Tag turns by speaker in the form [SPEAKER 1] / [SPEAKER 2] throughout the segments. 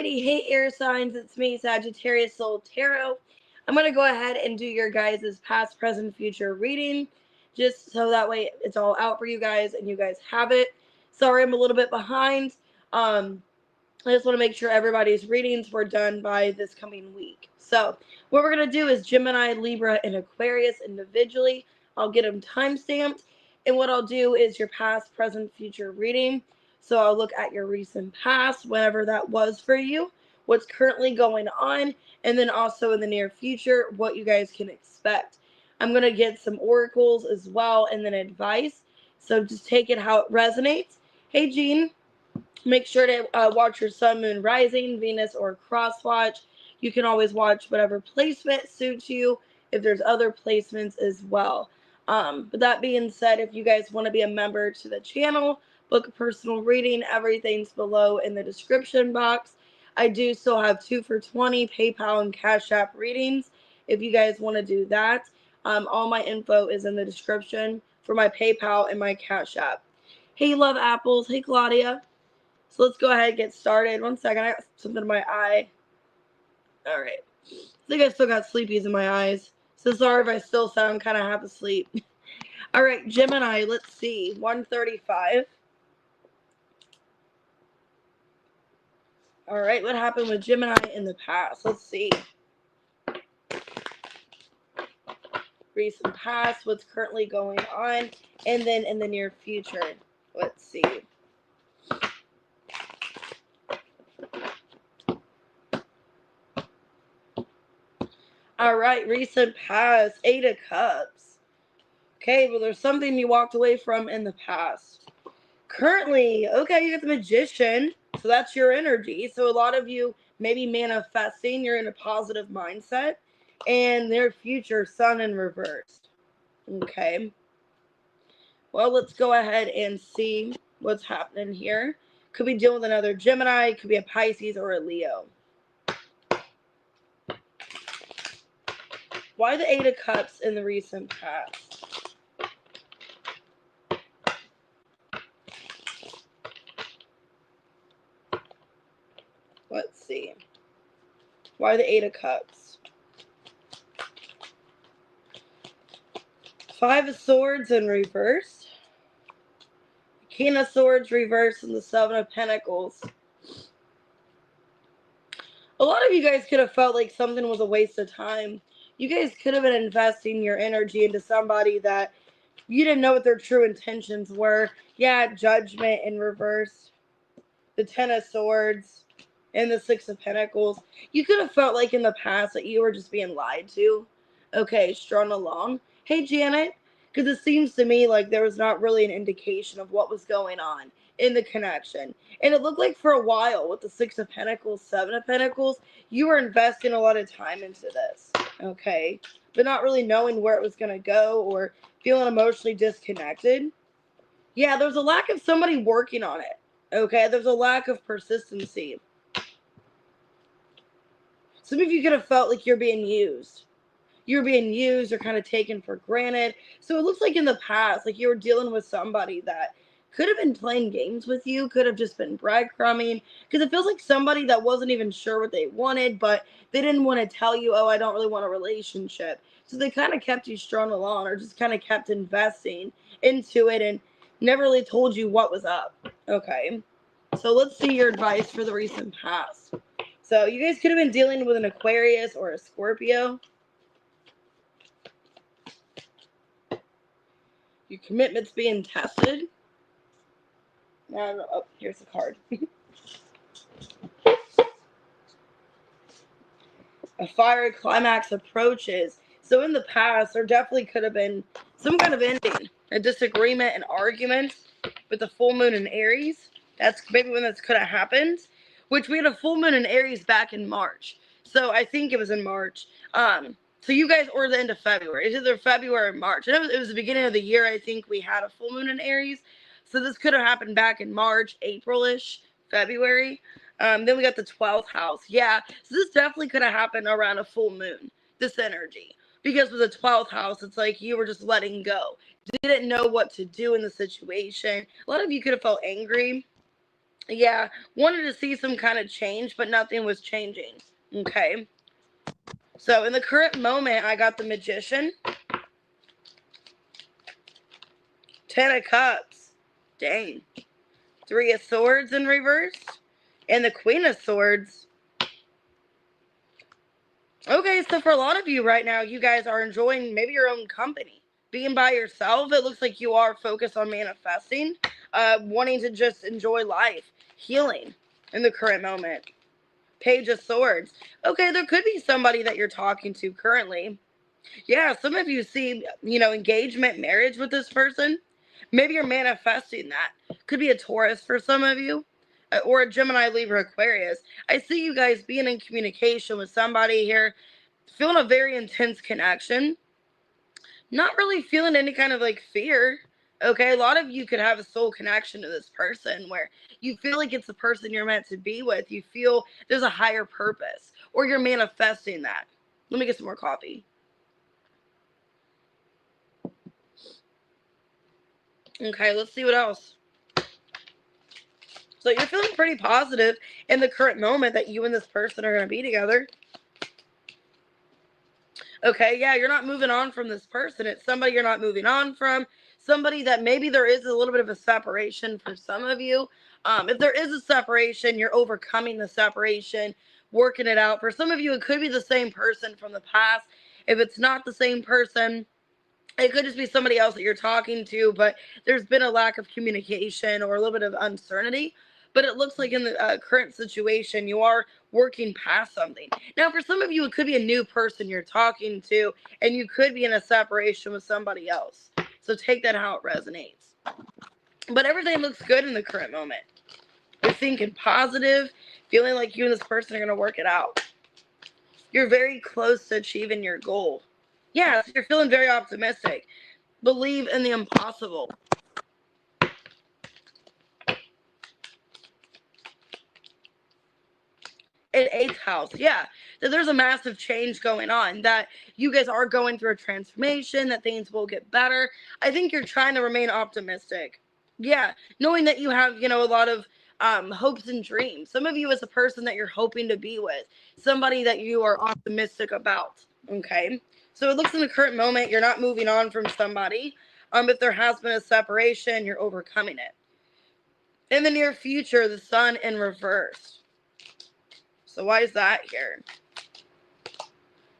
[SPEAKER 1] Alrighty, hey air signs, it's me, Sagittarius Soul Tarot. I'm going to go ahead and do your guys' past, present, future reading, just so that way it's all out for you guys and you guys have it. Sorry I'm a little bit behind. I just want to make sure everybody's readings were done by this coming week. So what we're going to do is Gemini, Libra, and Aquarius individually. I'll get them time-stamped. And what I'll do is your past, present, future reading. So I'll look at your recent past, whenever that was for you, what's currently going on, and then also in the near future, what you guys can expect. I'm going to get some oracles as well and then advice. So just take it how it resonates. Hey, Jean. Make sure to watch your sun, moon, rising, Venus, or cross watch. You can always watch whatever placement suits you if there's other placements as well. But that being said, if you guys want to be a member to the channel, book a personal reading, everything's below in the description box. I do still have 2 for $20 PayPal and Cash App readings if you guys want to do that. All my info is in the description for my PayPal and my Cash App. Hey, Love Apples. Hey, Claudia. So let's go ahead and get started. One second, I got something in my eye. All right. I think I still got sleepies in my eyes. So sorry if I still sound kind of half asleep. All right, Gemini, let's see. 135. All right, what happened with Gemini in the past? Let's see. Recent past, what's currently going on, and then in the near future. Let's see. All right, recent past, 8 of Cups. Okay, well, there's something you walked away from in the past. Currently, okay, you got the Magician, so that's your energy. So a lot of you may be manifesting, you're in a positive mindset, and their future, Sun in reverse. Okay. Well, let's go ahead and see what's happening here. Could be dealing with another Gemini, could be a Pisces or a Leo. Why the 8 of Cups in the recent past? Let's see. Why the 8 of Cups? 5 of Swords in reverse. King of Swords reversed and the 7 of Pentacles. A lot of you guys could have felt like something was a waste of time. You guys could have been investing your energy into somebody that you didn't know what their true intentions were. Yeah, Judgment in reverse. The 10 of Swords and the 6 of Pentacles. You could have felt like in the past that you were just being lied to. Okay, strung along. Hey, Janet. Because it seems to me like there was not really an indication of what was going on in the connection. And it looked like for a while with the 6 of Pentacles, 7 of Pentacles, you were investing a lot of time into this. Okay. But not really knowing where it was going to go or feeling emotionally disconnected. Yeah, there's a lack of somebody working on it. Okay. There's a lack of persistency. Some of you could have felt like you're being used. You're being used or kind of taken for granted. So it looks like in the past, like you were dealing with somebody that could have been playing games with you, could have just been breadcrumbing, because it feels like somebody that wasn't even sure what they wanted, but they didn't want to tell you, oh, I don't really want a relationship. So they kind of kept you strung along or just kind of kept investing into it and never really told you what was up. Okay. So let's see your advice for the recent past. So you guys could have been dealing with an Aquarius or a Scorpio. Your commitment's being tested. Oh, here's the card. A fiery climax approaches. So in the past, there definitely could have been some kind of ending, a disagreement, an argument with the full moon in Aries. That's maybe when this could have happened, which we had a full moon in Aries back in March. So I think it was in March. So you guys, or the end of February. It's either February or March. And it was the beginning of the year, I think we had a full moon in Aries. So this could have happened back in March, April-ish, February. Then we got the 12th house. Yeah, so this definitely could have happened around a full moon, this energy. Because with the 12th house, it's like you were just letting go. Didn't know what to do in the situation. A lot of you could have felt angry. Yeah, wanted to see some kind of change, but nothing was changing. Okay. So in the current moment, I got the Magician, Ten of Cups, dang, Three of Swords in reverse, and the Queen of Swords. Okay, so for a lot of you right now, you guys are enjoying maybe your own company. Being by yourself, it looks like you are focused on manifesting, wanting to just enjoy life, healing in the current moment. Page of Swords. Okay, there could be somebody that you're talking to currently. Yeah, some of you see, engagement, marriage with this person. Maybe you're manifesting that. Could be a Taurus for some of you, or a Gemini, Libra, Aquarius. I see you guys being in communication with somebody here, feeling a very intense connection. Not really feeling any kind of like fear. Okay, a lot of you could have a soul connection to this person where you feel like it's the person you're meant to be with. You feel there's a higher purpose, or you're manifesting that. Let me get some more coffee. Okay, let's see what else. So you're feeling pretty positive in the current moment that you and this person are going to be together. Okay, yeah, you're not moving on from this person. It's somebody you're not moving on from. Somebody that maybe there is a little bit of a separation for some of you. If there is a separation, you're overcoming the separation, working it out. For some of you, it could be the same person from the past. If it's not the same person, it could just be somebody else that you're talking to, but there's been a lack of communication or a little bit of uncertainty. But it looks like in the current situation, you are working past something. Now, for some of you, it could be a new person you're talking to, and you could be in a separation with somebody else. So take that how it resonates. But everything looks good in the current moment. You're thinking positive, feeling like you and this person are going to work it out. You're very close to achieving your goal. Yeah, so you're feeling very optimistic. Believe in the impossible. In eighth house, yeah, that there's a massive change going on, that you guys are going through a transformation, that things will get better. I think you're trying to remain optimistic. Yeah, knowing that you have, a lot of hopes and dreams. Some of you is a person that you're hoping to be with, somebody that you are optimistic about. Okay, so it looks in the current moment you're not moving on from somebody. If there has been a separation, you're overcoming it. In the near future, the Sun in reverse. So why is that here?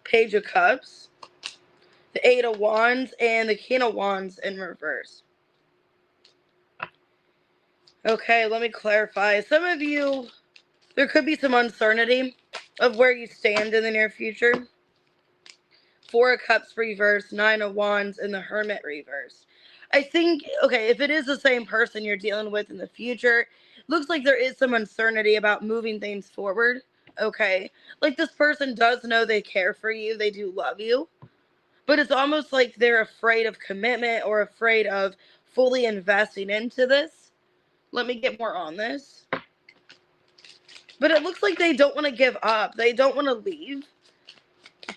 [SPEAKER 1] Page of Cups, the Eight of Wands, and the King of Wands in reverse. Okay, let me clarify. Some of you, there could be some uncertainty of where you stand in the near future. Four of Cups reverse, Nine of Wands, and the Hermit reverse. I think, okay, if it is the same person you're dealing with in the future, looks like there is some uncertainty about moving things forward. Okay, like this person does know they care for you, they do love you, but it's almost like they're afraid of commitment or afraid of fully investing into this. Let me get more on this. But it looks like they don't want to give up. They don't want to leave,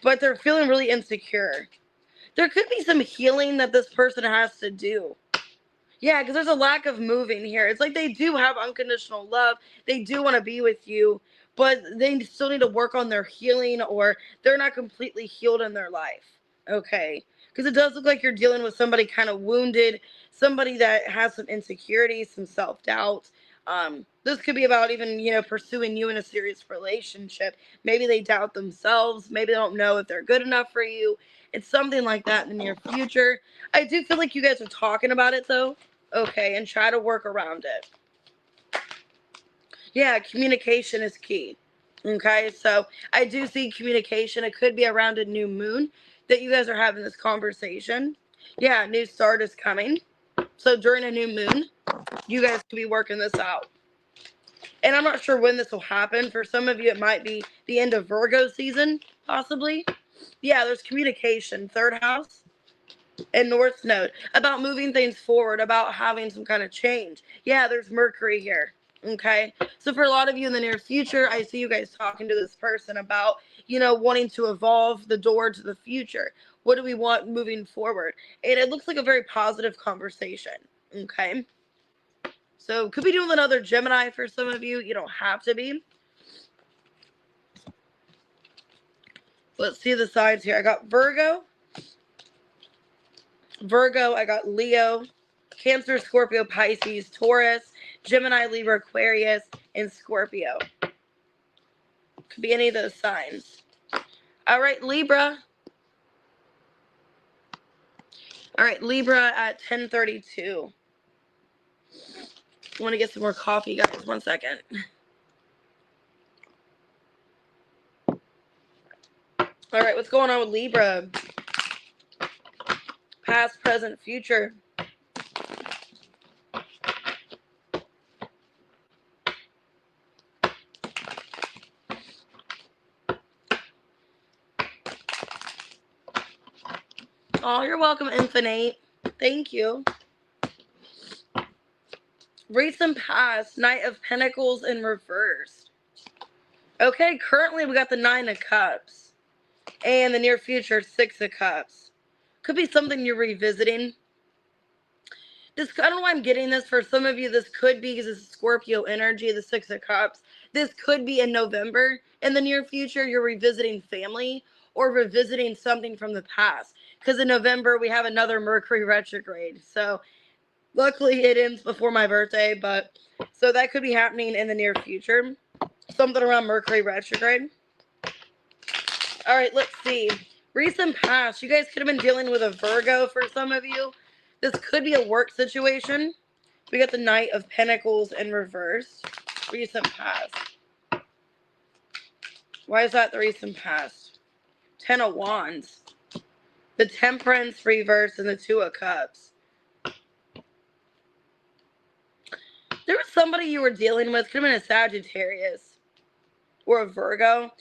[SPEAKER 1] but they're feeling really insecure. There could be some healing that this person has to do. Yeah, because there's a lack of moving here. It's like they do have unconditional love. They do want to be with you, but they still need to work on their healing, or they're not completely healed in their life. Okay. Because it does look like you're dealing with somebody kind of wounded, somebody that has some insecurities, some self-doubt. This could be about even, pursuing you in a serious relationship. Maybe they doubt themselves. Maybe they don't know if they're good enough for you. It's something like that in the near future. I do feel like you guys are talking about it, though. Okay, and try to work around it. Yeah, communication is key. Okay, so I do see communication. It could be around a new moon that you guys are having this conversation. Yeah, new start is coming. So during a new moon, you guys could be working this out. And I'm not sure when this will happen. For some of you, it might be the end of Virgo season, possibly. Yeah, there's communication. Third house and North Node. About moving things forward, about having some kind of change. Yeah, there's Mercury here. Okay, so for a lot of you in the near future, I see you guys talking to this person about, wanting to evolve the door to the future. What do we want moving forward? And it looks like a very positive conversation. Okay. So could be doing another Gemini for some of you. You don't have to be. Let's see the signs here. I got Virgo, I got Leo, Cancer, Scorpio, Pisces, Taurus, Gemini, Libra, Aquarius, and Scorpio. Could be any of those signs. All right, Libra. All right, Libra at 10:32. I want to get some more coffee, guys. 1 second. All right, what's going on with Libra? Past, present, future. Oh, you're welcome, Infinite. Thank you. Recent past, Knight of Pentacles in reverse. Okay, currently we got the 9 of Cups. And the near future, 6 of Cups. Could be something you're revisiting. This, I don't know why I'm getting this. For some of you, this could be, because this is Scorpio energy, the 6 of Cups. This could be in November. In the near future, you're revisiting family or revisiting something from the past. Because in November, we have another Mercury retrograde. So, luckily, it ends before my birthday. But, so that could be happening in the near future. Something around Mercury retrograde. All right, let's see. Recent past, you guys could have been dealing with a Virgo for some of you. This could be a work situation. We got the Knight of Pentacles in reverse. Recent past. Why is that the recent past? 10 of Wands. The Temperance reverse and the 2 of Cups. There was somebody you were dealing with. Could have been a Sagittarius or a Virgo.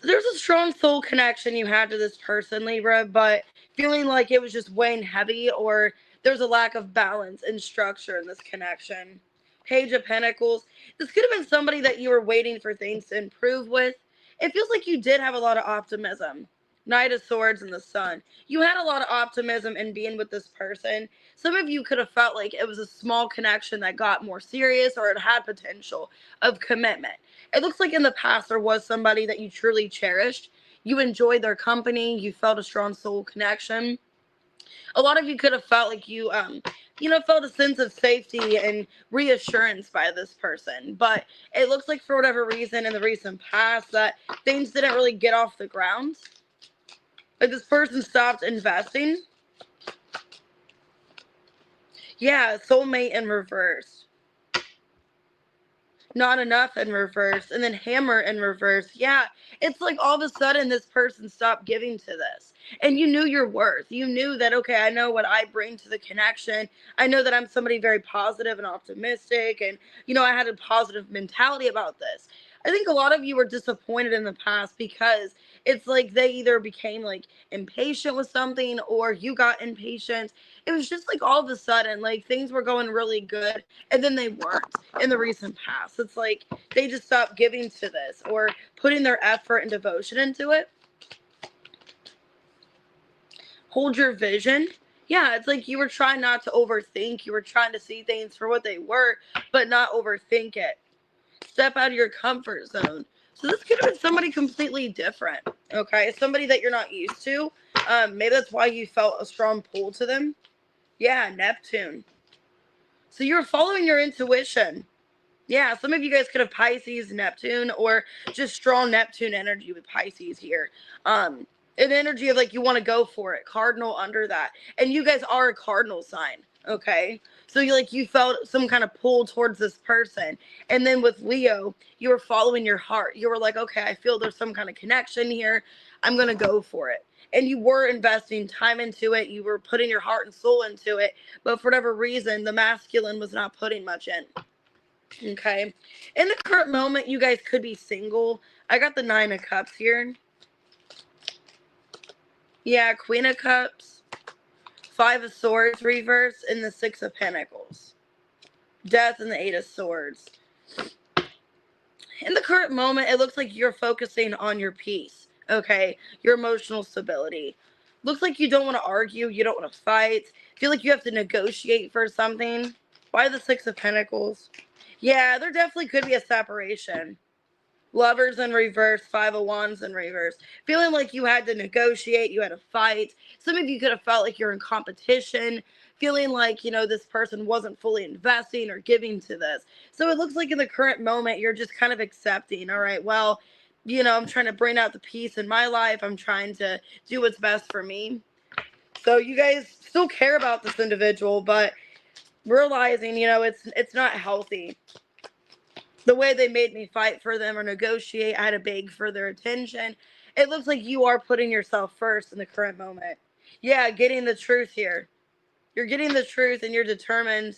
[SPEAKER 1] There's a strong soul connection you had to this person, Libra, but feeling like it was just weighing heavy, or there's a lack of balance and structure in this connection. Page of Pentacles. This could have been somebody that you were waiting for things to improve with. It feels like you did have a lot of optimism. Knight of Swords and the Sun. You had a lot of optimism in being with this person. Some of you could have felt like it was a small connection that got more serious, or it had potential of commitment. It looks like in the past there was somebody that you truly cherished. You enjoyed their company. You felt a strong soul connection. A lot of you could have felt like you felt a sense of safety and reassurance by this person. But it looks like for whatever reason in the recent past that things didn't really get off the ground. Like this person stopped investing. Yeah, soulmate in reverse. Not enough in reverse. And then hammer in reverse. Yeah, it's like all of a sudden this person stopped giving to this. And you knew your worth. You knew that, okay, I know what I bring to the connection. I know that I'm somebody very positive and optimistic. And, I had a positive mentality about this. I think a lot of you were disappointed in the past because it's like they either became like impatient with something or you got impatient. It was just like all of a sudden, like things were going really good and then they weren't in the recent past. It's like they just stopped giving to this or putting their effort and devotion into it. Hold your vision. Yeah, it's like you were trying not to overthink. You were trying to see things for what they were, but not overthink it. Step out of your comfort zone. So this could have been somebody completely different, okay? Somebody that you're not used to. Maybe that's why you felt a strong pull to them. Yeah, Neptune. So you're following your intuition. Yeah, some of you guys could have Pisces, Neptune, or just strong Neptune energy with Pisces here. An energy of like you want to go for it. Cardinal under that. And you guys are a cardinal sign, okay? So you felt some kind of pull towards this person. And then with Leo, you were following your heart. You were like, okay, I feel there's some kind of connection here. I'm going to go for it. And you were investing time into it. You were putting your heart and soul into it. But for whatever reason, the masculine was not putting much in. Okay. In the current moment, you guys could be single. I got the 9 of Cups here. Yeah, Queen of Cups. 5 of Swords reverse and the 6 of Pentacles. Death and the 8 of Swords. In the current moment, it looks like you're focusing on your peace, okay? Your emotional stability. Looks like you don't want to argue. You don't want to fight. Feel like you have to negotiate for something. Why the Six of Pentacles? Yeah, there definitely could be a separation. Lovers in reverse, Five of Wands in reverse. Feeling like you had to negotiate, you had to fight. Some of you could have felt like you're in competition, feeling like, this person wasn't fully investing or giving to this. So it looks like in the current moment, you're just kind of accepting, all right, well, I'm trying to bring out the peace in my life. I'm trying to do what's best for me. So you guys still care about this individual, but realizing, it's not healthy. The way they made me fight for them or negotiate, I had to beg for their attention. It looks like you are putting yourself first in the current moment. Yeah, getting the truth here. You're getting the truth and you're determined.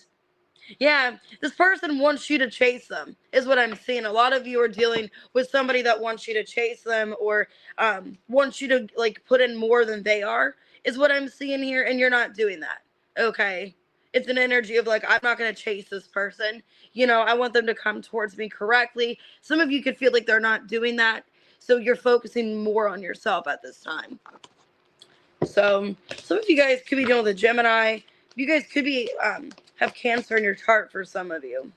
[SPEAKER 1] Yeah, this person wants you to chase them, is what I'm seeing. A lot of you are dealing with somebody that wants you to chase them or wants you to like put in more than they are, is what I'm seeing here, and you're not doing that. Okay. It's an energy of like, I'm not going to chase this person. I want them to come towards me correctly. Some of you could feel like they're not doing that. So you're focusing more on yourself at this time. So some of you guys could be dealing with a Gemini. You guys could be have Cancer in your chart for some of you.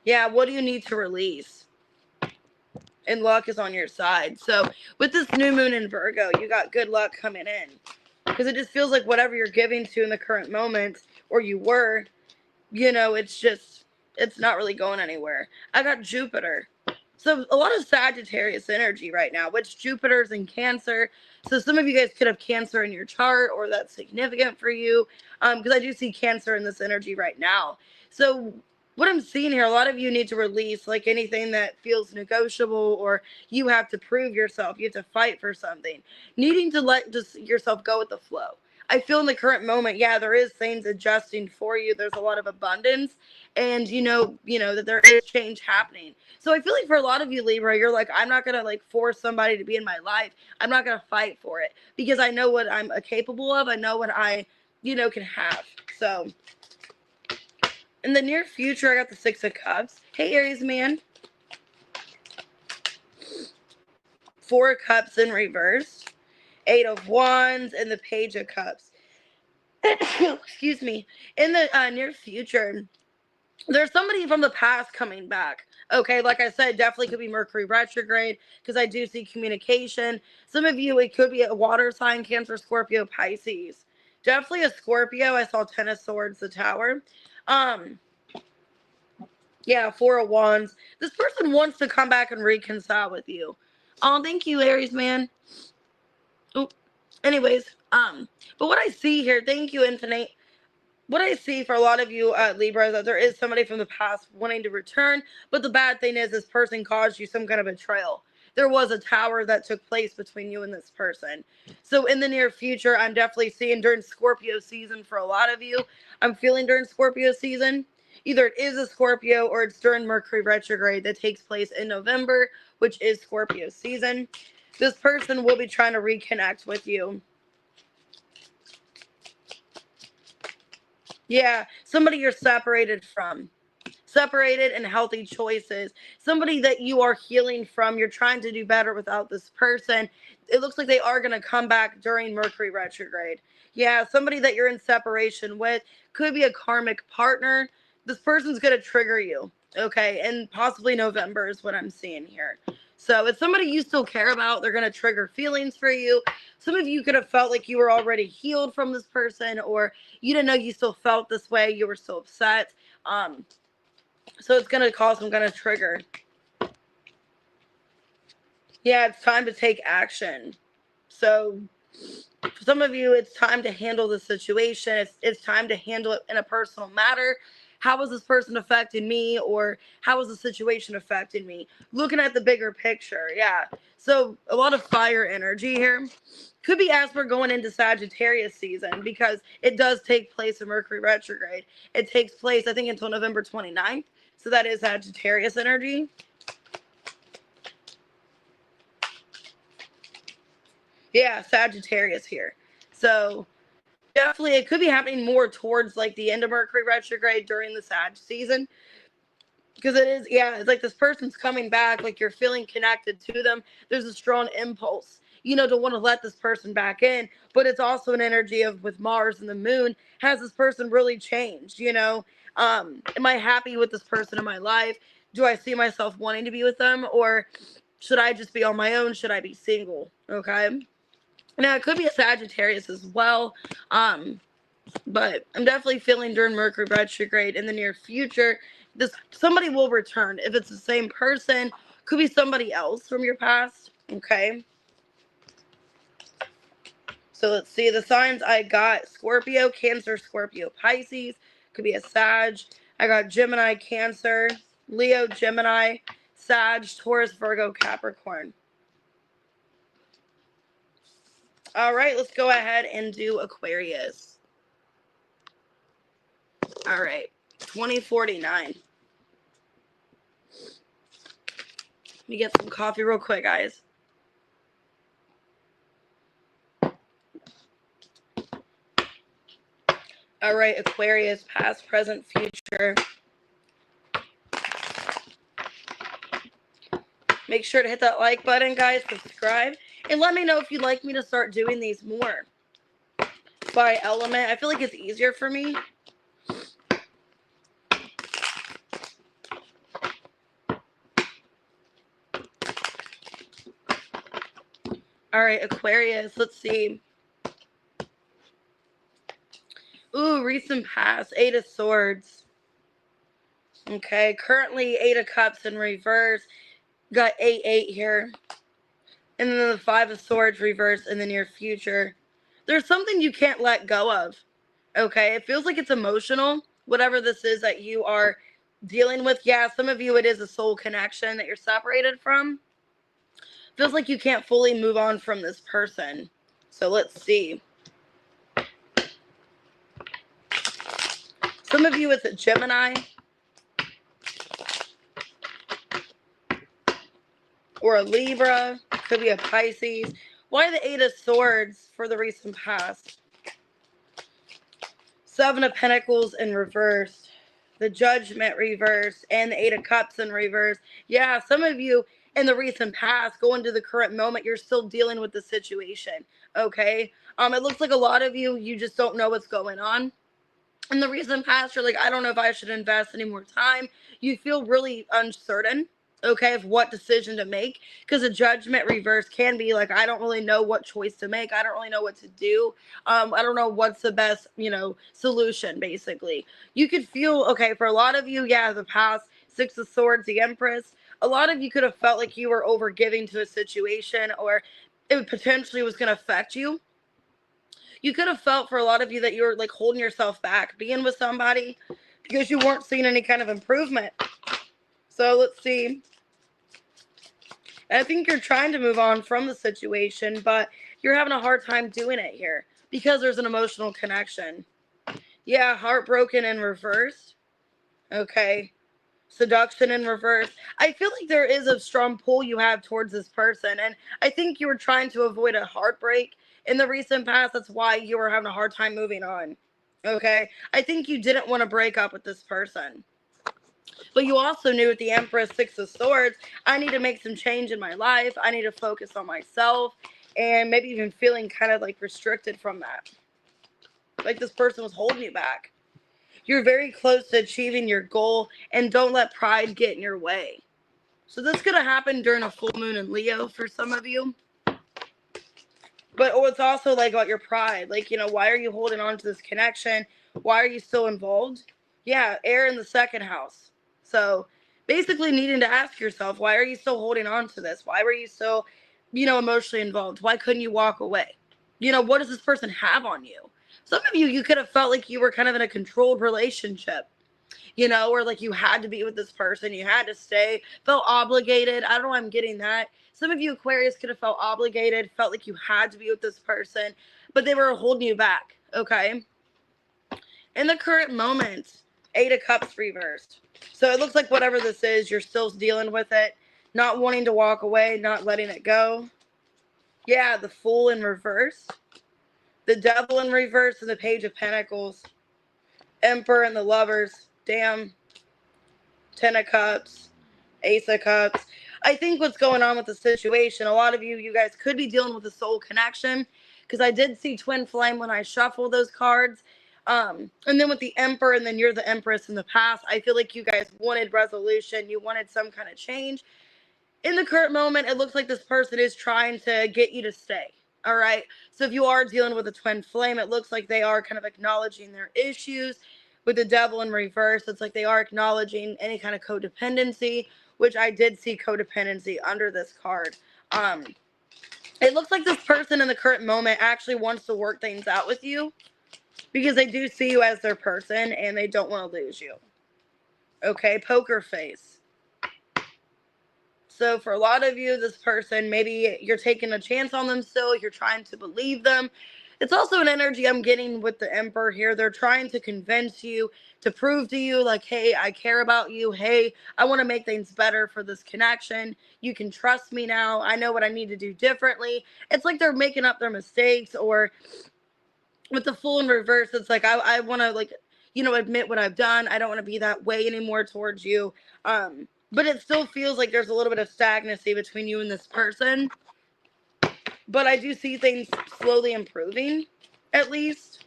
[SPEAKER 1] Yeah, what do you need to release? And luck is on your side. So with this new moon in Virgo, you got good luck coming in. Because it just feels like whatever you're giving to in the current moment, or you were, it's not really going anywhere. I got Jupiter. So a lot of Sagittarius energy right now, which Jupiter's in Cancer. So some of you guys could have Cancer in your chart, or that's significant for you. Because I do see Cancer in this energy right now. So what I'm seeing here, a lot of you need to release like anything that feels negotiable, or you have to prove yourself. You have to fight for something. Needing to let just yourself go with the flow. I feel in the current moment, yeah, there is things adjusting for you. There's a lot of abundance, and that there is change happening. So I feel like for a lot of you, Libra, you're like, I'm not gonna like force somebody to be in my life. I'm not gonna fight for it because I know what I'm capable of. I know what I, can have. So in the near future, I got the Six of Cups. Hey, Aries man. Four of Cups in reverse. Eight of Wands and the Page of Cups. Excuse me. In the near future, there's somebody from the past coming back. Okay, like I said, definitely could be Mercury retrograde because I do see communication. Some of you, it could be a water sign, Cancer, Scorpio, Pisces. Definitely a Scorpio. I saw Ten of Swords, the Tower. Yeah, Four of Wands. This person wants to come back and reconcile with you. Oh, thank you, Aries man. Oh, anyways, but what I see here, thank you, Infinite. What I see for a lot of you, Libra, is that there is somebody from the past wanting to return. But the bad thing is this person caused you some kind of betrayal. There was a tower that took place between you and this person. So in the near future, I'm definitely seeing during Scorpio season for a lot of you. I'm feeling during Scorpio season. Either it is a Scorpio or it's during Mercury retrograde that takes place in November, which is Scorpio season. This person will be trying to reconnect with you. Yeah, somebody you're separated from. Separated and healthy choices. Somebody that you are healing from. You're trying to do better without this person. It looks like they are going to come back during Mercury retrograde. Yeah, somebody that you're in separation with. Could be a karmic partner. This person's going to trigger you. Okay, and possibly November is what I'm seeing here. So it's somebody you still care about. They're going to trigger feelings for you. Some of you could have felt like you were already healed from this person, or you didn't know you still felt this way. You were so upset. So it's going to cause some kind of trigger. Yeah, it's time to take action. So for some of you, it's time to handle the situation. It's time to handle it in a personal matter. How was this person affecting me, or how was the situation affecting me? Looking at the bigger picture, yeah. So a lot of fire energy here. Could be as we're going into Sagittarius season, because it does take place in Mercury retrograde. It takes place, I think, until November 29th. So that is Sagittarius energy. Yeah, Sagittarius here. So definitely it could be happening more towards like the end of Mercury retrograde during the Sag season. Because it is, yeah, it's like this person's coming back, like you're feeling connected to them. There's a strong impulse, to want to let this person back in. But it's also an energy of with Mars and the moon. Has this person really changed, Am I happy with this person in my life? Do I see myself wanting to be with them? Or should I just be on my own? Should I be single? Okay. Now, it could be a Sagittarius as well. But I'm definitely feeling during Mercury retrograde in the near future, somebody will return. If it's the same person, could be somebody else from your past. Okay. So let's see the signs I got: Scorpio, Cancer, Scorpio, Pisces. Could be a Sag. I got Gemini, Cancer, Leo, Gemini, Sag, Taurus, Virgo, Capricorn. All right, let's go ahead and do Aquarius. All right, 2049. Let me get some coffee real quick, guys. All right, Aquarius, past, present, future. Make sure to hit that like button, guys. Subscribe. And let me know if you'd like me to start doing these more by element. I feel like it's easier for me. All right, Aquarius. Let's see. Ooh, recent past. 8 of Swords. Okay, currently 8 of Cups in reverse. Got 8-8 here. And then the 5 of Swords reverse in the near future. There's something you can't let go of. Okay, it feels like it's emotional. Whatever this is that you are dealing with. Yeah, some of you, it is a soul connection that you're separated from. Feels like you can't fully move on from this person. So let's see. Some of you, it's a Gemini. Or a Libra. Could be a Pisces. Why the 8 of Swords for the recent past? 7 of Pentacles in reverse. The Judgment reverse. And the 8 of Cups in reverse. Yeah, some of you in the recent past, going to the current moment, you're still dealing with the situation. Okay? It looks like a lot of you, you just don't know what's going on. In the recent past, you're like, I don't know if I should invest any more time. You feel really uncertain, okay, of what decision to make, because a Judgment reverse can be like, I don't really know what choice to make. I don't really know what to do. I don't know what's the best, solution, basically. You could feel, okay, for a lot of you, yeah, the past, 6 of Swords, the Empress, a lot of you could have felt like you were over giving to a situation, or it potentially was going to affect you. You could have felt for a lot of you that you were like holding yourself back being with somebody because you weren't seeing any kind of improvement. So let's see. And I think you're trying to move on from the situation, but you're having a hard time doing it here because there's an emotional connection. Yeah, heartbroken in reverse. Okay. Seduction in reverse. I feel like there is a strong pull you have towards this person, and I think you were trying to avoid a heartbreak in the recent past. That's why you were having a hard time moving on. Okay, I think you didn't want to break up with this person, but you also knew with the Empress, 6 of Swords, I need to make some change in my life. I need to focus on myself, and maybe even feeling kind of like restricted from that, like this person was holding you back. You're very close to achieving your goal, and don't let pride get in your way. So this could have happened during a full moon in Leo for some of you. But it's also like about your pride. Like, why are you holding on to this connection? Why are you still involved? Yeah, air in the second house. So basically needing to ask yourself, why are you still holding on to this? Why were you still, emotionally involved? Why couldn't you walk away? What does this person have on you? Some of you could have felt like you were kind of in a controlled relationship, or like you had to be with this person, you had to stay, felt obligated. I don't know why I'm getting that. Some of you Aquarius could have felt obligated, felt like you had to be with this person, but they were holding you back, okay? In the current moment, 8 of Cups reversed. So it looks like whatever this is, you're still dealing with it, not wanting to walk away, not letting it go. Yeah, the Fool in reverse. The Devil in reverse, and the Page of Pentacles. Emperor and the Lovers. Damn. 10 of Cups. Ace of Cups. I think what's going on with the situation, a lot of you guys could be dealing with a soul connection, because I did see Twin Flame when I shuffle those cards. And then with the Emperor, and then you're the Empress in the past, I feel like you guys wanted resolution. You wanted some kind of change. In the current moment, it looks like this person is trying to get you to stay. All right. So if you are dealing with a twin flame, it looks like they are kind of acknowledging their issues. With the Devil in reverse, it's like they are acknowledging any kind of codependency, which I did see codependency under this card. It looks like this person in the current moment actually wants to work things out with you because they do see you as their person and they don't want to lose you. Okay, poker face. So for a lot of you, this person, maybe you're taking a chance on them still. You're trying to believe them. It's also an energy I'm getting with the Emperor here. They're trying to convince you, to prove to you, like, hey, I care about you. Hey, I want to make things better for this connection. You can trust me now. I know what I need to do differently. It's like they're making up their mistakes, or with the Fool in reverse, it's like I want to, like, admit what I've done. I don't want to be that way anymore towards you. But it still feels like there's a little bit of stagnancy between you and this person. But I do see things slowly improving, at least.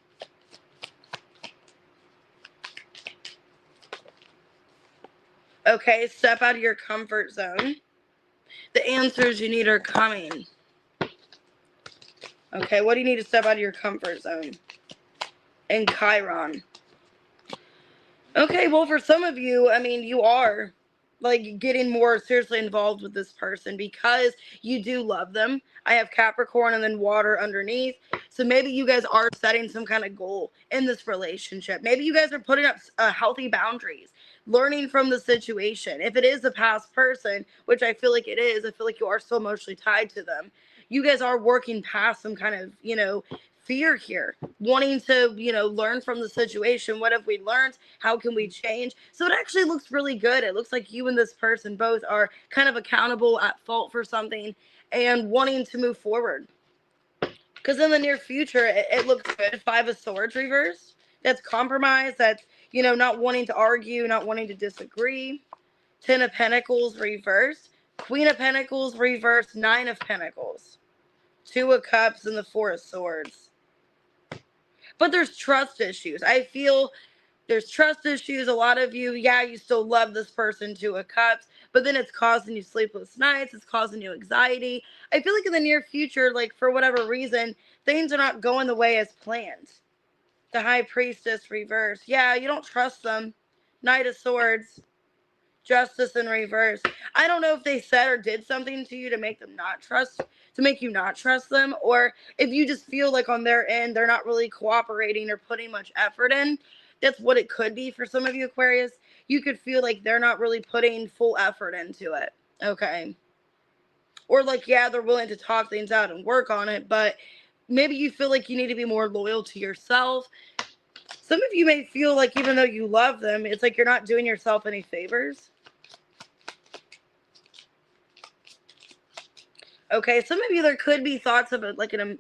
[SPEAKER 1] Okay, step out of your comfort zone. The answers you need are coming. Okay, what do you need to step out of your comfort zone? And Chiron. Okay, well, for some of you, I mean, you are like getting more seriously involved with this person because you do love them. I have Capricorn and then water underneath. So maybe you guys are setting some kind of goal in this relationship. Maybe you guys are putting up healthy boundaries, learning from the situation. If it is a past person, which I feel like it is, I feel like you are so emotionally tied to them. You guys are working past some kind of, fear here, wanting to, learn from the situation. What have we learned? How can we change? So it actually looks really good. It looks like you and this person both are kind of accountable, at fault for something, and wanting to move forward. Because in the near future, it looks good. Five of Swords reversed. That's compromise. That's, not wanting to argue, not wanting to disagree. Ten of Pentacles reversed. Queen of Pentacles reversed. Nine of Pentacles. Two of Cups and the Four of Swords. But there's trust issues. I feel there's trust issues. A lot of you, yeah, you still love this person, Two of Cups, but then it's causing you sleepless nights. It's causing you anxiety. I feel like in the near future, like for whatever reason, things are not going the way as planned. The High Priestess reverse. Yeah, you don't trust them. Knight of Swords. Justice in reverse. I don't know if they said or did something to you to make you not trust them, or if you just feel like on their end they're not really cooperating or putting much effort in. That's what it could be for some of you, Aquarius. You could feel like they're not really putting full effort into it. Okay. Or like, yeah, they're willing to talk things out and work on it, but maybe you feel like you need to be more loyal to yourself. Some of you may feel like even though you love them, it's like you're not doing yourself any favors. Okay, some of you, there could be thoughts of like an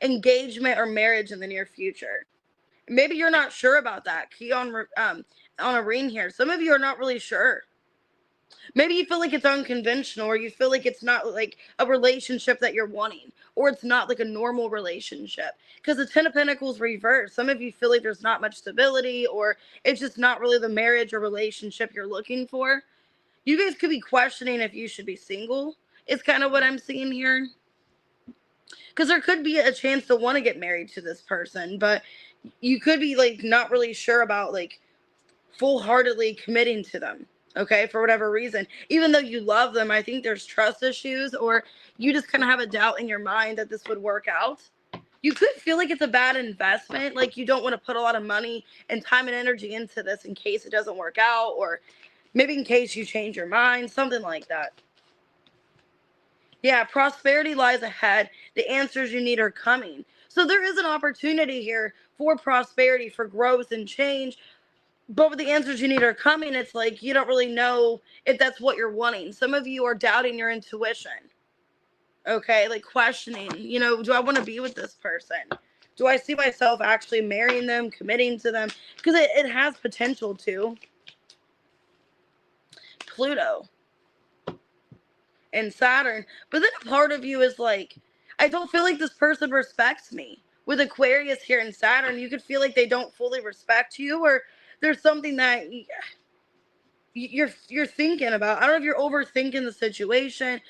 [SPEAKER 1] engagement or marriage in the near future. Maybe you're not sure about that. Key on a ring here. Some of you are not really sure. Maybe you feel like it's unconventional, or you feel like it's not like a relationship that you're wanting, or it's not like a normal relationship. Because the Ten of Pentacles reversed. Some of you feel like there's not much stability, or it's just not really the marriage or relationship you're looking for. You guys could be questioning if you should be single. It's kind of what I'm seeing here. Because there could be a chance to want to get married to this person, but you could be like not really sure about like full-heartedly committing to them. Okay, for whatever reason. Even though you love them, I think there's trust issues, or you just kind of have a doubt in your mind that this would work out. You could feel like it's a bad investment, like you don't want to put a lot of money and time and energy into this in case it doesn't work out, or maybe in case you change your mind, something like that. Yeah, prosperity lies ahead. The answers you need are coming. So there is an opportunity here for prosperity, for growth and change. But with the answers you need are coming, it's like you don't really know if that's what you're wanting. Some of you are doubting your intuition. Okay, like questioning, do I want to be with this person? Do I see myself actually marrying them, committing to them? Because it has potential to. Pluto and Saturn. But then a part of you is like, I don't feel like this person respects me, with Aquarius here in Saturn, you could feel like they don't fully respect you, or there's something that you're thinking about. I don't know if you're overthinking the situation,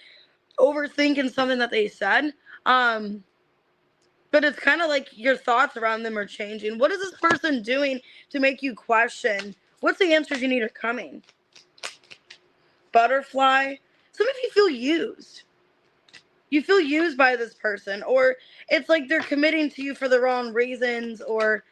[SPEAKER 1] overthinking something that they said. But it's kind of like your thoughts around them are changing. What is this person doing to make you question? What's the answers you need are coming? Butterfly. Some of you feel used. You feel used by this person, or it's like they're committing to you for the wrong reasons, or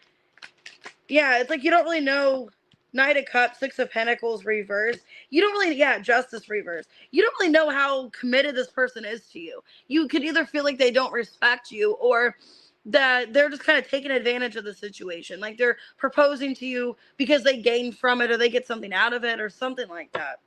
[SPEAKER 1] yeah, it's like you don't really know. Knight of Cups, Six of Pentacles reverse. You don't really, yeah, Justice reverse. You don't really know how committed this person is to you. You could either feel like they don't respect you, or that they're just kind of taking advantage of the situation. Like they're proposing to you because they gain from it, or they get something out of it, or something like that.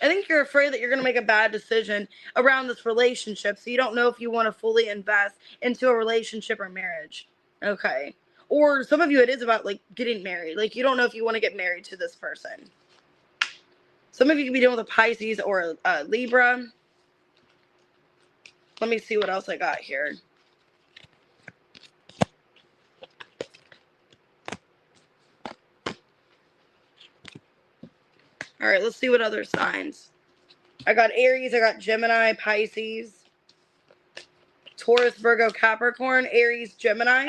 [SPEAKER 1] I think you're afraid that you're going to make a bad decision around this relationship, so you don't know if you want to fully invest into a relationship or marriage. Okay. Or some of you, it is about like getting married. Like you don't know if you want to get married to this person. Some of you could be dealing with a Pisces or a Libra. Let me see what else I got here. All right, let's see what other signs. I got Aries, I got Gemini, Pisces, Taurus, Virgo, Capricorn, Aries, Gemini,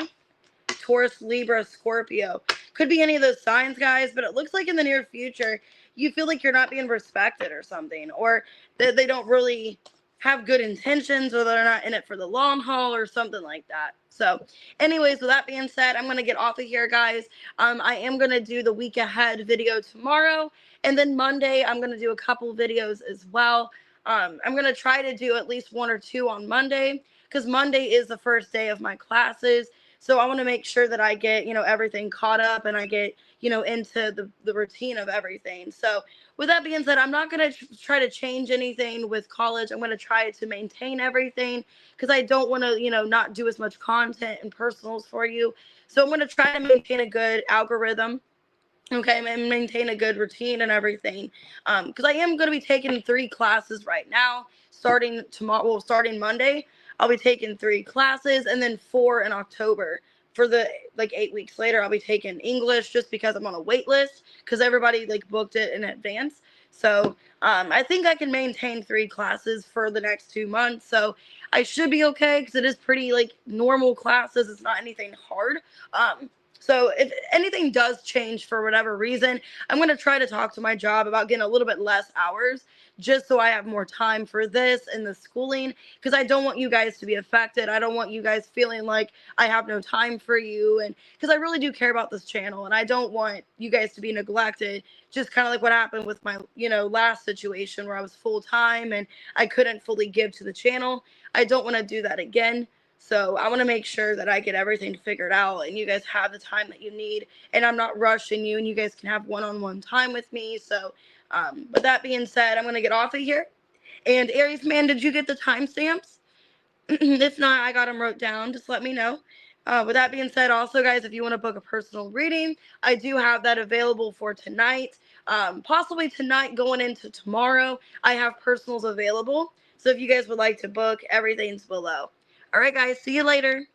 [SPEAKER 1] Taurus, Libra, Scorpio. Could be any of those signs, guys, but it looks like in the near future, you feel like you're not being respected or something, or that they don't really have good intentions, or they're not in it for the long haul or something like that. So anyways, with that being said, I'm going to get off of here, guys. I am going to do the week ahead video tomorrow, and then Monday I'm going to do a couple videos as well. I'm going to try to do at least 1 or 2 on Monday, because Monday is the first day of my classes. So I want to make sure that I get, everything caught up, and I get, into the routine of everything. So with that being said, I'm not going to try to change anything with college. I'm going to try to maintain everything, because I don't want to, not do as much content and personals for you. So I'm going to try to maintain a good algorithm. Okay, and maintain a good routine and everything. Because I am going to be taking 3 classes right now, starting tomorrow. Well, starting Monday, I'll be taking 3 classes, and then 4 in October. For the 8 weeks later, I'll be taking English, just because I'm on a wait list, because everybody booked it in advance. So I think I can maintain 3 classes for the next 2 months. So I should be okay, because it is pretty normal classes. It's not anything hard. So if anything does change for whatever reason, I'm going to try to talk to my job about getting a little bit less hours, just so I have more time for this and the schooling, because I don't want you guys to be affected. I don't want you guys feeling like I have no time for you, and because I really do care about this channel, and I don't want you guys to be neglected, just kind of like what happened with my, last situation where I was full time and I couldn't fully give to the channel. I don't want to do that again. So I want to make sure that I get everything figured out, and you guys have the time that you need, and I'm not rushing you, and you guys can have one-on-one time with me. So with that being said, I'm going to get off of here. And Aries man, did you get the timestamps? If not, I got them wrote down. Just let me know. With that being said, also, guys, if you want to book a personal reading, I do have that available for tonight. Possibly tonight going into tomorrow, I have personals available. So if you guys would like to book, everything's below. All right, guys, see you later.